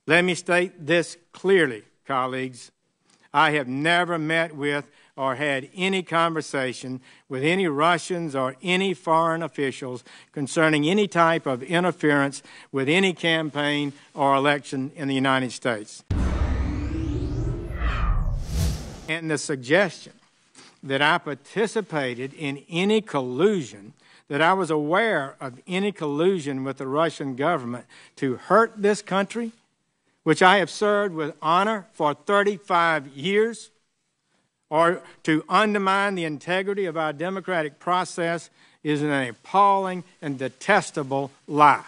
Let me state this clearly, colleagues. I have never met with or had any conversation with any Russians or any foreign officials concerning any type of interference with any campaign or election in the United States. And the suggestion that I participated in any collusion, that I was aware of any collusion with the Russian government to hurt this country, which I have served with honor for 35 years, or to undermine the integrity of our democratic process, is an appalling and detestable lie.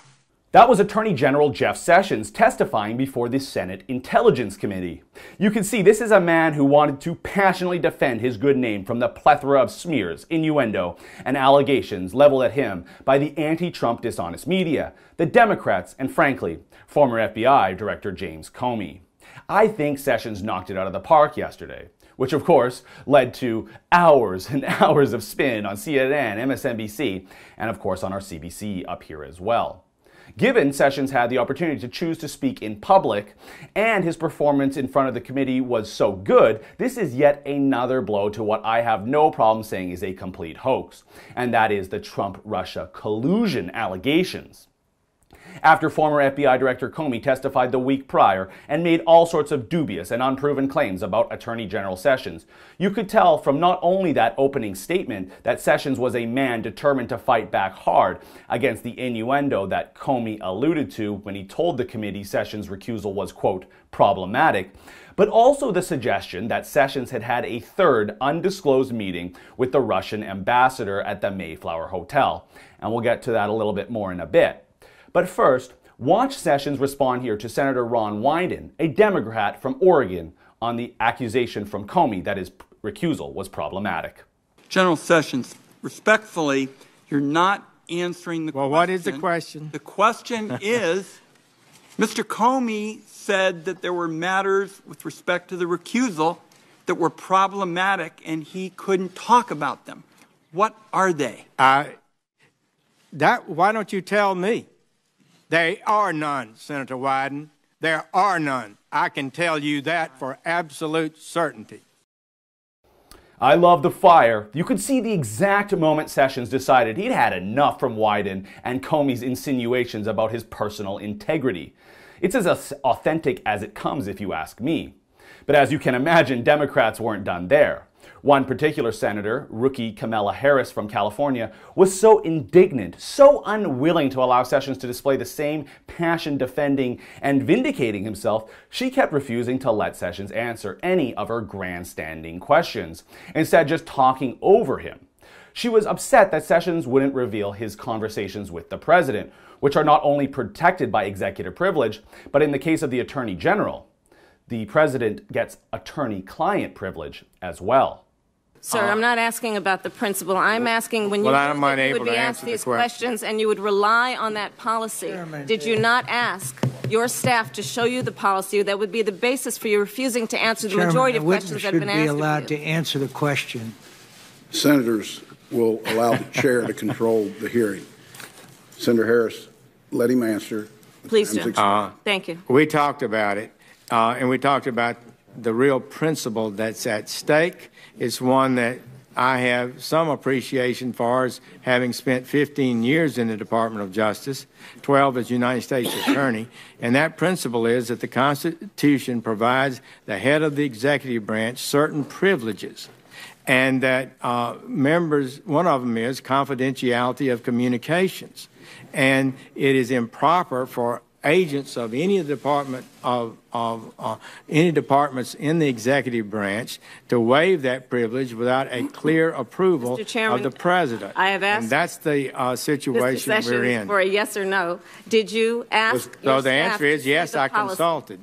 That was Attorney General Jeff Sessions testifying before the Senate Intelligence Committee. You can see this is a man who wanted to passionately defend his good name from the plethora of smears, innuendo, and allegations leveled at him by the anti-Trump dishonest media, the Democrats, and frankly, former FBI Director James Comey. I think Sessions knocked it out of the park yesterday, which of course led to hours and hours of spin on CNN, MSNBC, and of course on our CBC up here as well. Given Sessions had the opportunity to choose to speak in public, and his performance in front of the committee was so good, this is yet another blow to what I have no problem saying is a complete hoax, and that is the Trump-Russia collusion allegations. After former FBI Director Comey testified the week prior and made all sorts of dubious and unproven claims about Attorney General Sessions, you could tell from not only that opening statement that Sessions was a man determined to fight back hard against the innuendo that Comey alluded to when he told the committee Sessions' recusal was, quote, problematic, but also the suggestion that Sessions had had a third undisclosed meeting with the Russian ambassador at the Mayflower Hotel. And we'll get to that a little bit more in a bit. But first, watch Sessions respond here to Senator Ron Wyden, a Democrat from Oregon, on the accusation from Comey that his recusal was problematic. General Sessions, respectfully, you're not answering the question. Well, what is the question? The question is, Mr. Comey said that there were matters with respect to the recusal that were problematic and he couldn't talk about them. What are they? Why don't you tell me? There are none, Senator Wyden. There are none. I can tell you that for absolute certainty. I love the fire. You could see the exact moment Sessions decided he'd had enough from Wyden and Comey's insinuations about his personal integrity. It's as authentic as it comes, if you ask me. But as you can imagine, Democrats weren't done there. One particular senator, rookie Kamala Harris from California, was so indignant, so unwilling to allow Sessions to display the same passion defending and vindicating himself, she kept refusing to let Sessions answer any of her grandstanding questions, instead just talking over him. She was upset that Sessions wouldn't reveal his conversations with the president, which are not only protected by executive privilege, but in the case of the Attorney General, the president gets attorney-client privilege as well. Sir, I'm not asking about the principle. I'm asking when you would be asked these questions and you would rely on that policy. Did you not ask your staff to show you the policy that would be the basis for you refusing to answer the majority of questions that have been asked of you? Should be allowed to answer the question. Senators will allow the chair to control the hearing. Senator Harris, let him answer. Please do. Thank you. We talked about it, and we talked about the real principle that's at stake. It's one that I have some appreciation for, as having spent 15 years in the Department of Justice, 12 as United States Attorney, and that principle is that the Constitution provides the head of the executive branch certain privileges, and that members, one of them is confidentiality of communications, and it is improper for agents of any department any departments in the executive branch to waive that privilege without a clear approval of the president. I have asked, and that's the situation Mr. we're in. For a yes or no. Did you ask? So the answer is yes. I consulted.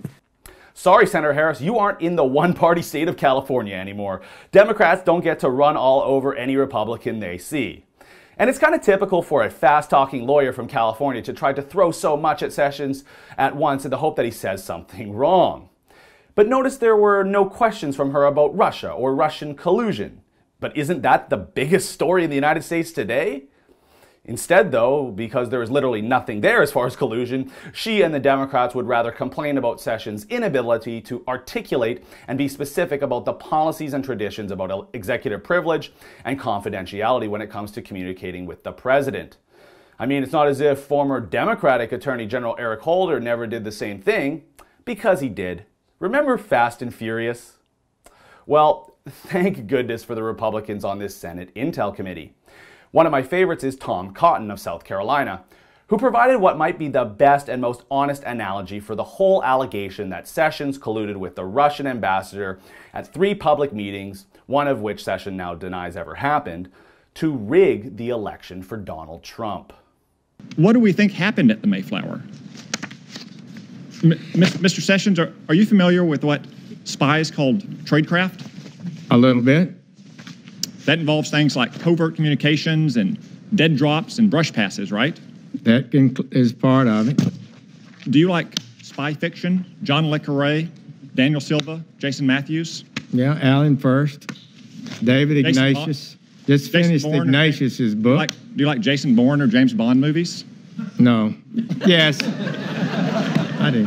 Sorry, Senator Harris, you aren't in the one-party state of California anymore. Democrats don't get to run all over any Republican they see. And it's kind of typical for a fast-talking lawyer from California to try to throw so much at Sessions at once in the hope that he says something wrong. But notice there were no questions from her about Russia or Russian collusion. But isn't that the biggest story in the United States today? Instead, though, because there is literally nothing there as far as collusion, she and the Democrats would rather complain about Sessions' inability to articulate and be specific about the policies and traditions about executive privilege and confidentiality when it comes to communicating with the president. I mean, it's not as if former Democratic Attorney General Eric Holder never did the same thing, because he did. Remember Fast and Furious? Well, thank goodness for the Republicans on this Senate Intel Committee. One of my favorites is Tom Cotton of South Carolina, who provided what might be the best and most honest analogy for the whole allegation that Sessions colluded with the Russian ambassador at 3 public meetings, one of which Sessions now denies ever happened, to rig the election for Donald Trump. What do we think happened at the Mayflower? Mr. Sessions, are you familiar with what spies called tradecraft? A little bit. That involves things like covert communications and dead drops and brush passes, right? That is part of it. Do you like spy fiction? John le Carré, Daniel Silva, Jason Matthews? Yeah, Alan First, David Ignatius. Just finished Ignatius's book. Do you like Jason Bourne or James Bond movies? No. Yes. I do.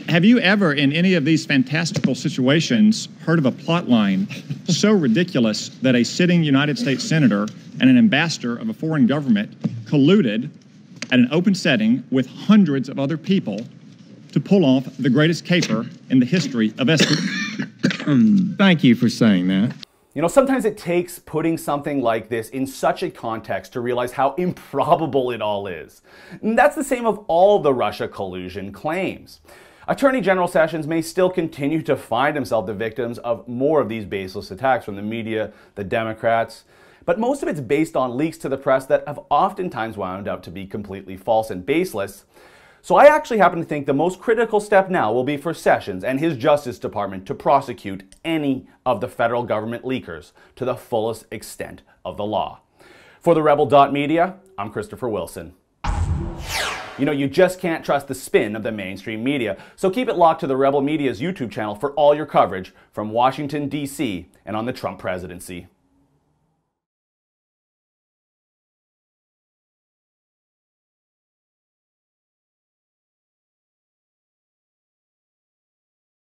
Have you ever, in any of these fantastical situations, heard of a plot line so ridiculous that a sitting United States senator and an ambassador of a foreign government colluded at an open setting with hundreds of other people to pull off the greatest caper in the history of espionage? Thank you for saying that. You know, sometimes it takes putting something like this in such a context to realize how improbable it all is. And that's the same of all the Russia collusion claims. Attorney General Sessions may still continue to find himself the victims of more of these baseless attacks from the media, the Democrats, but most of it's based on leaks to the press that have oftentimes wound up to be completely false and baseless. So I actually happen to think the most critical step now will be for Sessions and his Justice Department to prosecute any of the federal government leakers to the fullest extent of the law. For the Rebel.media, I'm Christopher Wilson. You know, you just can't trust the spin of the mainstream media, so keep it locked to the Rebel Media's YouTube channel for all your coverage from Washington, D.C. and on the Trump presidency.